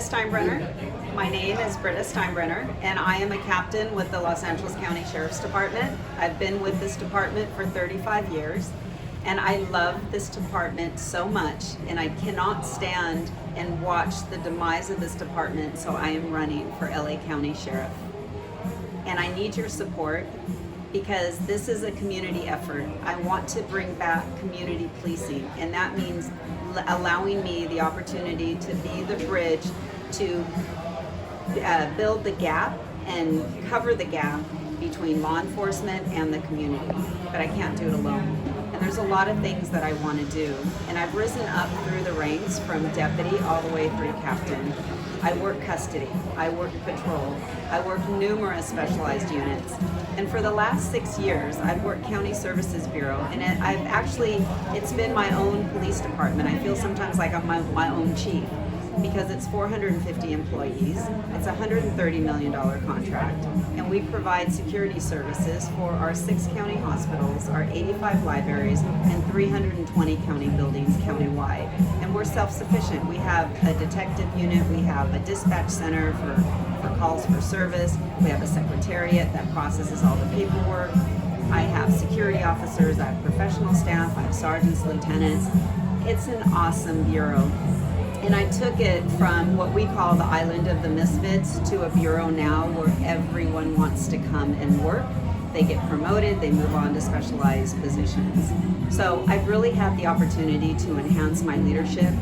Steinbrenner. My name is Britta Steinbrenner, and I am a captain with the Los Angeles County Sheriff's Department. I've been with this department for 35 years, and I love this department so much, and I cannot stand and watch the demise of this department, so I am running for LA County Sheriff. And I need your support because this is a community effort. I want to bring back community policing, and that means allowing me the opportunity to be the bridge to build the gap and cover the gap between law enforcement and the community. But I can't do it alone. And there's a lot of things that I want to do. And I've risen up through the ranks from deputy all the way through captain. I work custody, I work patrol, I work numerous specialized units. And for the last 6 years, I've worked County Services Bureau, and it's been my own police department. I feel sometimes like I'm my own chief because it's 450 employees, it's a $130 million contract, and we provide security services for our 6 county hospitals, our 85 libraries, and 320 county buildings countywide. And we're self-sufficient. We have a detective unit, we have a dispatch center for calls for service, we have a secretariat that processes all the paperwork, I have security officers, I have professional staff, I have sergeants, lieutenants. It's an awesome bureau. And I took it from what we call the island of the misfits to a bureau now where everyone wants to come and work. They get promoted, they move on to specialized positions. So I've really had the opportunity to enhance my leadership.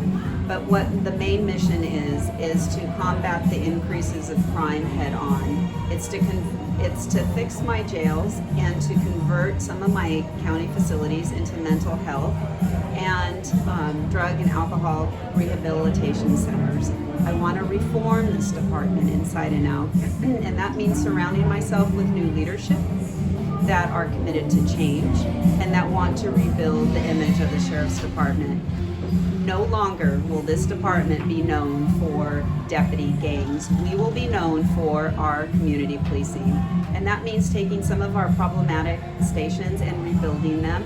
But what the main mission is to combat the increases of crime head on. It's to fix my jails and to convert some of my county facilities into mental health and drug and alcohol rehabilitation centers. I want to reform this department inside and out, and that means surrounding myself with new leadership that are committed to change and that want to rebuild the image of the Sheriff's Department. No longer will this department be known for deputy gangs. We will be known for our community policing. And that means taking some of our problematic stations and rebuilding them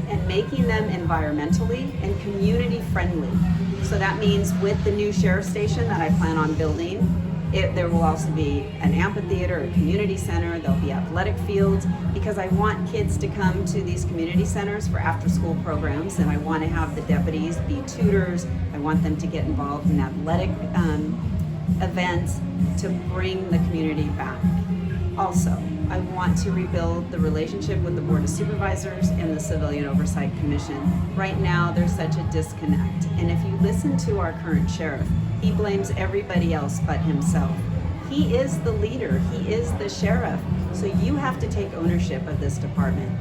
and making them environmentally and community friendly. So that means with the new sheriff station that I plan on building, there will also be an amphitheater, a community center, there'll be athletic fields, because I want kids to come to these community centers for after-school programs, and I want to have the deputies be tutors. I want them to get involved in athletic events to bring the community back. Also, I want to rebuild the relationship with the Board of Supervisors and the Civilian Oversight Commission. Right now, there's such a disconnect, and if you listen to our current sheriff, he blames everybody else but himself. He is the leader, he is the sheriff, so you have to take ownership of this department.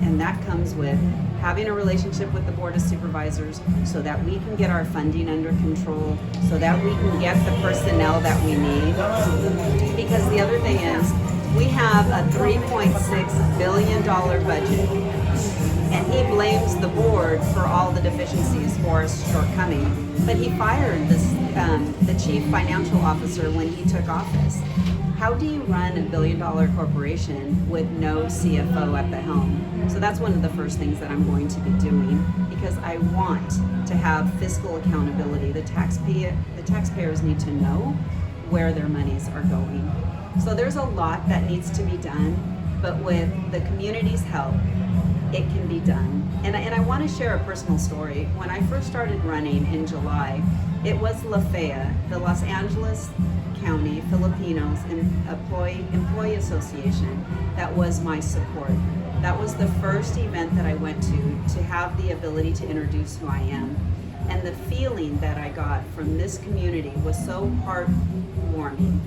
And that comes with having a relationship with the Board of Supervisors so that we can get our funding under control, so that we can get the personnel that we need. Because the other thing is, we have a $3.6 billion budget, and he blames the board for all the deficiencies for his shortcoming. But he fired the chief financial officer when he took office. How do you run $1 billion corporation with no CFO at the helm? So that's one of the first things that I'm going to be doing, because I want to have fiscal accountability. The taxpayers need to know where their monies are going. So there's a lot that needs to be done, but with the community's help, it can be done. And I want to share a personal story. When I first started running in July, it was LaFayette, the Los Angeles County Filipinos Employee Association, that was my support. That was the first event that I went to have the ability to introduce who I am. And the feeling that I got from this community was so heartwarming,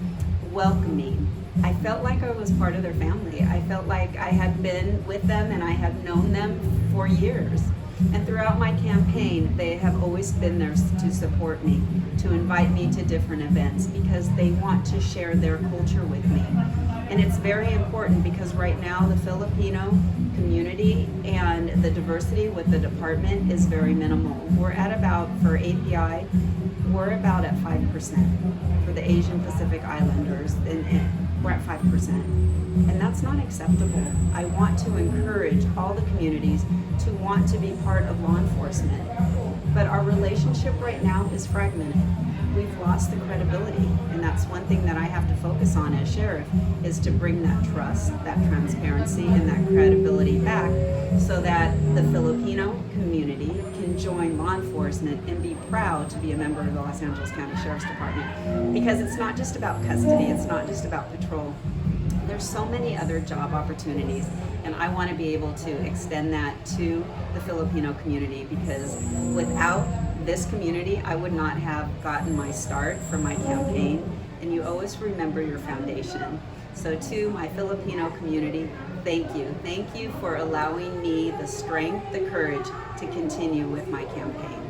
welcoming. I felt like I was part of their family. I felt like I had been with them and I had known them for years. And throughout my campaign, they have always been there to support me, to invite me to different events, because they want to share their culture with me. And it's very important because right now the Filipino community and the diversity with the department is very minimal. We're at about, for API, we're about at 5% for the Asian Pacific Islanders, and we're at 5%. And that's not acceptable. I want to encourage all the communities to want to be part of law enforcement. But our relationship right now is fragmented. we've lost the credibility. And that's one thing that I have to focus on as sheriff, is to bring that trust, that transparency, and that credibility back so that the Filipino community can join law enforcement and be proud to be a member of the Los Angeles County Sheriff's Department. Because it's not just about custody, it's not just about patrol. There's so many other job opportunities, and I want to be able to extend that to the Filipino community, because without this community, I would not have gotten my start for my campaign. And you always remember your foundation. So to my Filipino community, thank you. Thank you for allowing me the strength, the courage to continue with my campaign.